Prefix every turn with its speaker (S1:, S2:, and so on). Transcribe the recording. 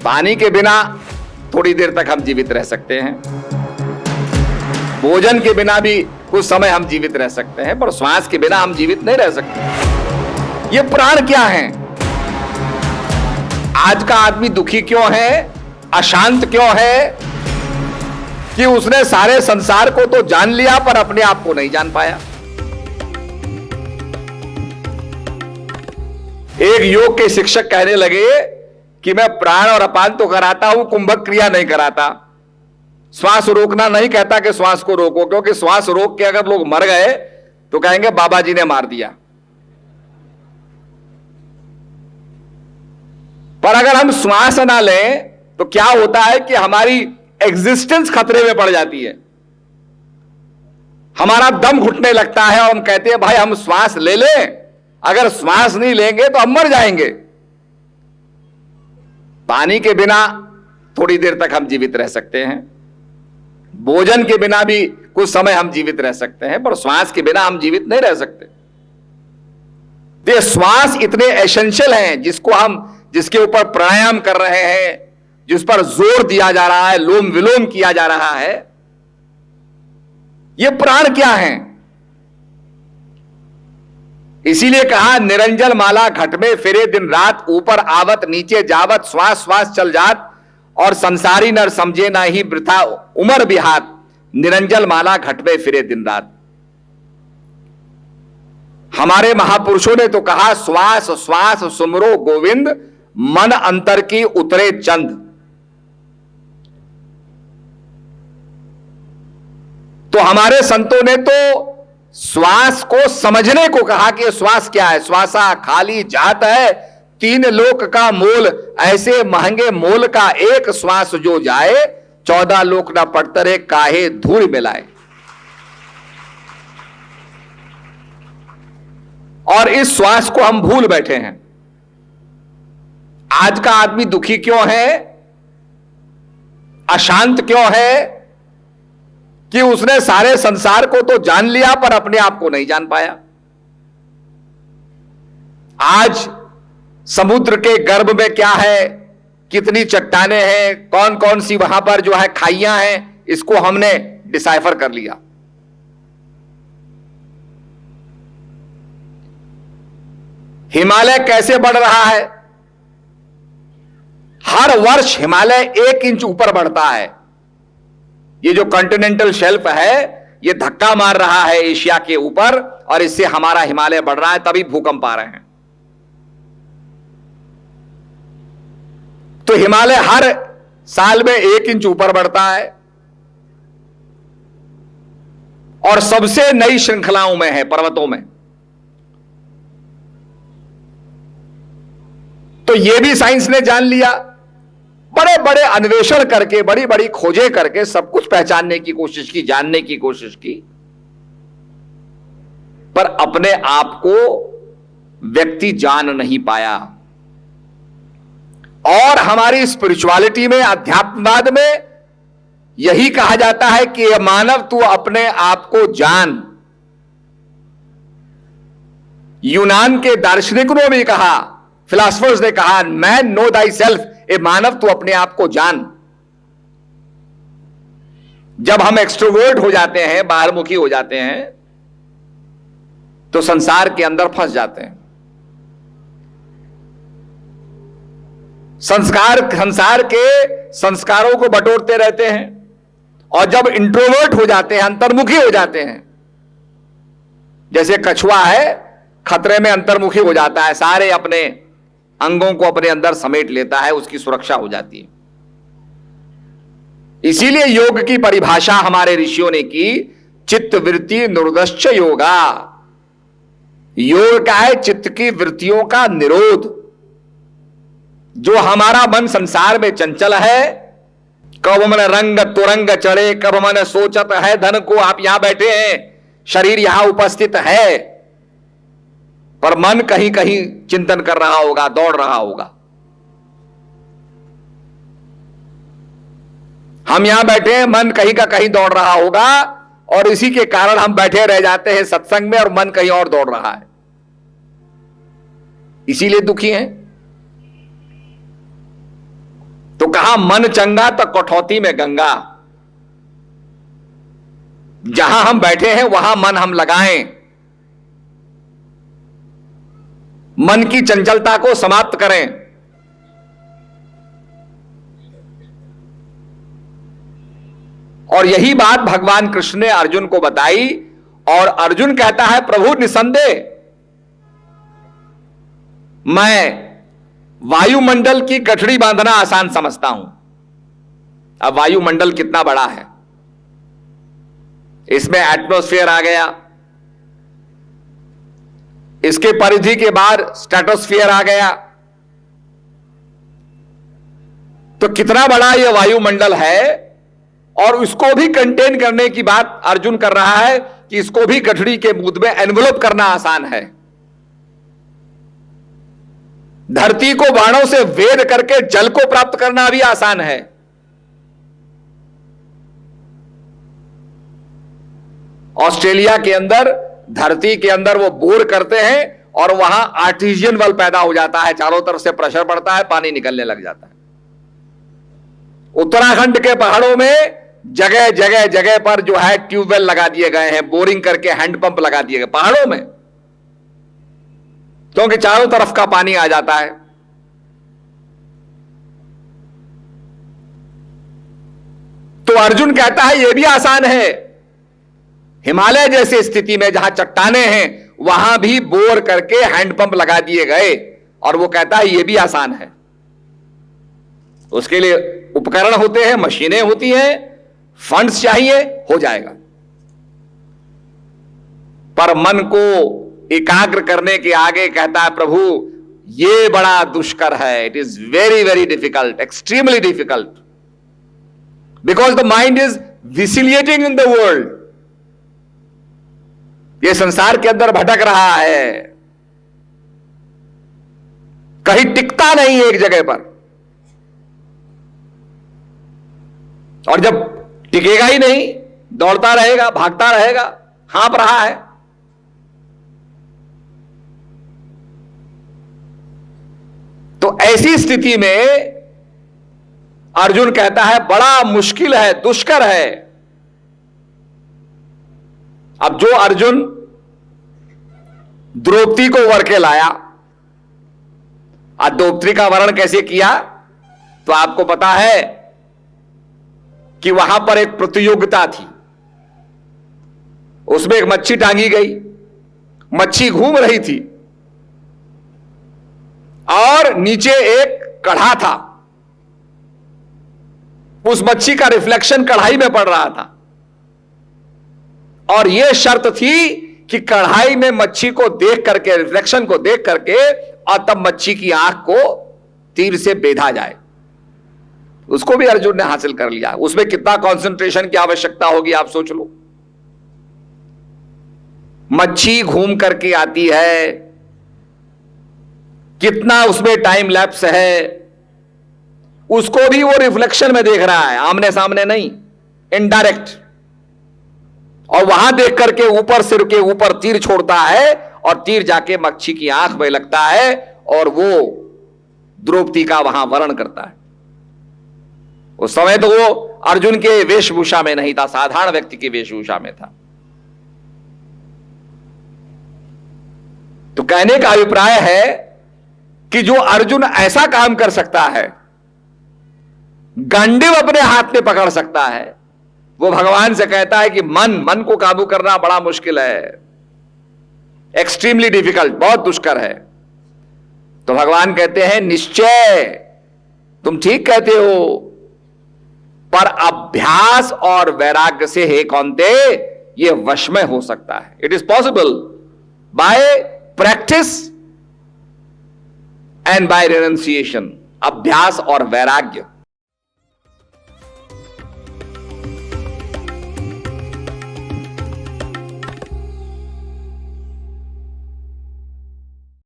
S1: पानी के बिना थोड़ी देर तक हम जीवित रह सकते हैं, भोजन के बिना भी कुछ समय हम जीवित रह सकते हैं, पर श्वास के बिना हम जीवित नहीं रह सकते। ये प्राण क्या है? आज का आदमी दुखी क्यों है, अशांत क्यों है कि उसने सारे संसार को तो जान लिया पर अपने आप को नहीं जान पाया। एक योग के शिक्षक कहने लगे कि मैं प्राण और अपान तो कराता हूं, कुंभक क्रिया नहीं कराता। श्वास रोकना नहीं कहता कि श्वास को रोको, क्योंकि श्वास रोक के अगर लोग मर गए तो कहेंगे बाबा जी ने मार दिया। पर अगर हम श्वास ना लें तो क्या होता है कि हमारी एग्जिस्टेंस खतरे में पड़ जाती है, हमारा दम घुटने लगता है और हम कहते हैं भाई हम श्वास ले लें, अगर श्वास नहीं लेंगे तो हम मर जाएंगे। पानी के बिना थोड़ी देर तक हम जीवित रह सकते हैं, भोजन के बिना भी कुछ समय हम जीवित रह सकते हैं, पर श्वास के बिना हम जीवित नहीं रह सकते। ये श्वास इतने एसेंशियल हैं जिसके ऊपर प्राणायाम कर रहे हैं, जिस पर जोर दिया जा रहा है, लोम विलोम किया जा रहा है। ये प्राण क्या है? इसीलिए कहा निरंजन माला घट में फिरे दिन रात, ऊपर आवत नीचे जावत, श्वास श्वास चल जात, और संसारी नर समझे ना ही वृथा उमर बिहात, निरंजन माला घट में फिरे दिन रात। हमारे महापुरुषों ने तो कहा श्वास श्वास सुमरो गोविंद, मन अंतर की उतरे चंद। तो हमारे संतों ने तो श्वास को समझने को कहा कि श्वास क्या है। श्वासा खाली जात है, तीन लोक का मोल, ऐसे महंगे मोल का एक श्वास जो जाए, 14 लोक ना पड़तरे काहे धूल मिलाए। और इस श्वास को हम भूल बैठे हैं। आज का आदमी दुखी क्यों है, अशांत क्यों है कि उसने सारे संसार को तो जान लिया पर अपने आप को नहीं जान पाया। आज समुद्र के गर्भ में क्या है, कितनी चट्टानें हैं, कौन कौन सी वहां पर जो है खाइयां हैं, इसको हमने डिसाइफर कर लिया। हिमालय कैसे बढ़ रहा है? हर वर्ष हिमालय 1 इंच ऊपर बढ़ता है। ये जो कॉन्टिनेंटल शेल्फ है ये धक्का मार रहा है एशिया के ऊपर, और इससे हमारा हिमालय बढ़ रहा है, तभी भूकंप आ रहे हैं। तो हिमालय हर साल में 1 इंच ऊपर बढ़ता है और सबसे नई श्रृंखलाओं में है, पर्वतों में। तो यह भी साइंस ने जान लिया, बड़े बड़े अन्वेषण करके, बड़ी बड़ी खोजें करके सब कुछ पहचानने की कोशिश की, जानने की कोशिश की, पर अपने आप को व्यक्ति जान नहीं पाया। और हमारी स्पिरिचुअलिटी में, अध्यात्मवाद में यही कहा जाता है कि मानव तू अपने आप को जान। यूनान के दार्शनिकों ने भी कहा, फिलोसफर्स ने कहा, मैन नो दाई सेल्फ, ए मानव तू अपने आप को जान। जब हम एक्सट्रोवर्ट हो जाते हैं, बाहरमुखी हो जाते हैं, तो संसार के अंदर फंस जाते हैं। संसार के संस्कारों को बटोरते रहते हैं, और जब इंट्रोवर्ट हो जाते हैं, अंतर्मुखी हो जाते हैं, जैसे कछुआ है खतरे में अंतर्मुखी हो जाता है, सारे अपने अंगों को अपने अंदर समेट लेता है, उसकी सुरक्षा हो जाती है। इसीलिए योग की परिभाषा हमारे ऋषियों ने की, चित्त वृत्ति निरोधश्च योगा। योग का है चित्त की वृत्तियों का निरोध। जो हमारा मन संसार में चंचल है, कब मन रंग तुरंग चढ़े, कब मन सोचत है धन को। आप यहां बैठे हैं, शरीर यहां उपस्थित है, पर मन कहीं कहीं चिंतन कर रहा होगा, दौड़ रहा होगा। हम यहां बैठे हैं, मन कहीं का कहीं दौड़ रहा होगा, और इसी के कारण हम बैठे रह जाते हैं सत्संग में और मन कहीं और दौड़ रहा है, इसीलिए दुखी हैं। जहां मन चंगा तो कठौती में गंगा। जहां हम बैठे हैं वहां मन हम लगाएं, मन की चंचलता को समाप्त करें। और यही बात भगवान कृष्ण ने अर्जुन को बताई, और अर्जुन कहता है प्रभु निसंदेह मैं वायुमंडल की गठड़ी बांधना आसान समझता हूं। अब वायुमंडल कितना बड़ा है, इसमें एटमॉस्फेयर आ गया, इसके परिधि के बाद स्ट्रेटोस्फियर आ गया, तो कितना बड़ा यह वायुमंडल है। और उसको भी कंटेन करने की बात अर्जुन कर रहा है कि इसको भी गठड़ी के मूड में एनवेलप करना आसान है। धरती को बाणों से वेद करके जल को प्राप्त करना भी आसान है। ऑस्ट्रेलिया के अंदर धरती के अंदर वो बोर करते हैं और वहां आर्टिजियन वेल पैदा हो जाता है, चारों तरफ से प्रेशर पड़ता है, पानी निकलने लग जाता है। उत्तराखंड के पहाड़ों में जगह जगह जगह पर जो है ट्यूबवेल लगा दिए गए हैं, बोरिंग करके हैंडपंप लगा दिए गए पहाड़ों में, क्योंकि चारों तरफ का पानी आ जाता है। तो अर्जुन कहता है यह भी आसान है। हिमालय जैसी स्थिति में जहां चट्टाने हैं वहां भी बोर करके हैंडपंप लगा दिए गए, और वो कहता है यह भी आसान है। उसके लिए उपकरण होते हैं, मशीनें होती हैं, फंड्स चाहिए, हो जाएगा। पर मन को एकाग्र करने के आगे कहता है प्रभु यह बड़ा दुष्कर है। It is very very difficult, extremely difficult, because the mind is vacillating in the world. यह संसार के अंदर भटक रहा है, कहीं टिकता नहीं एक जगह पर, और जब टिकेगा ही नहीं, दौड़ता रहेगा, भागता रहेगा, हाँप रहा है। तो ऐसी स्थिति में अर्जुन कहता है बड़ा मुश्किल है, दुष्कर है। अब जो अर्जुन द्रौपदी को वर के लाया, आज द्रौपदी का वर्ण कैसे किया तो आपको पता है कि वहां पर एक प्रतियोगिता थी, उसमें एक मच्छी टांगी गई, मच्छी घूम रही थी और नीचे एक कढ़ा था, उस मच्छी का रिफ्लेक्शन कढ़ाई में पड़ रहा था, और यह शर्त थी कि कढ़ाई में मच्छी को देख करके, रिफ्लेक्शन को देख करके, और तब मच्छी की आंख को तीर से बेधा जाए। उसको भी अर्जुन ने हासिल कर लिया। उसमें कितना कंसंट्रेशन की आवश्यकता होगी आप सोच लो। मच्छी घूम करके आती है, कितना उसमें टाइम लैप्स है, उसको भी वो रिफ्लेक्शन में देख रहा है, आमने सामने नहीं, इनडायरेक्ट। और वहां देख करके ऊपर सिर के ऊपर तीर छोड़ता है, और तीर जाके मच्छी की आंख में लगता है, और वो द्रौपदी का वहां वर्ण करता है। उस समय तो वो अर्जुन के वेशभूषा में नहीं था, साधारण व्यक्ति की वेशभूषा में था। तो कहने का अभिप्राय है कि जो अर्जुन ऐसा काम कर सकता है, गांडीव अपने हाथ में पकड़ सकता है, वो भगवान से कहता है कि मन को काबू करना बड़ा मुश्किल है, एक्सट्रीमली डिफिकल्ट, बहुत दुष्कर है। तो भगवान कहते हैं निश्चय तुम ठीक कहते हो, पर अभ्यास और वैराग्य से हे कौन्ते ये वश में हो सकता है। It is possible by practice and by renunciation. अभ्यास और वैराग्य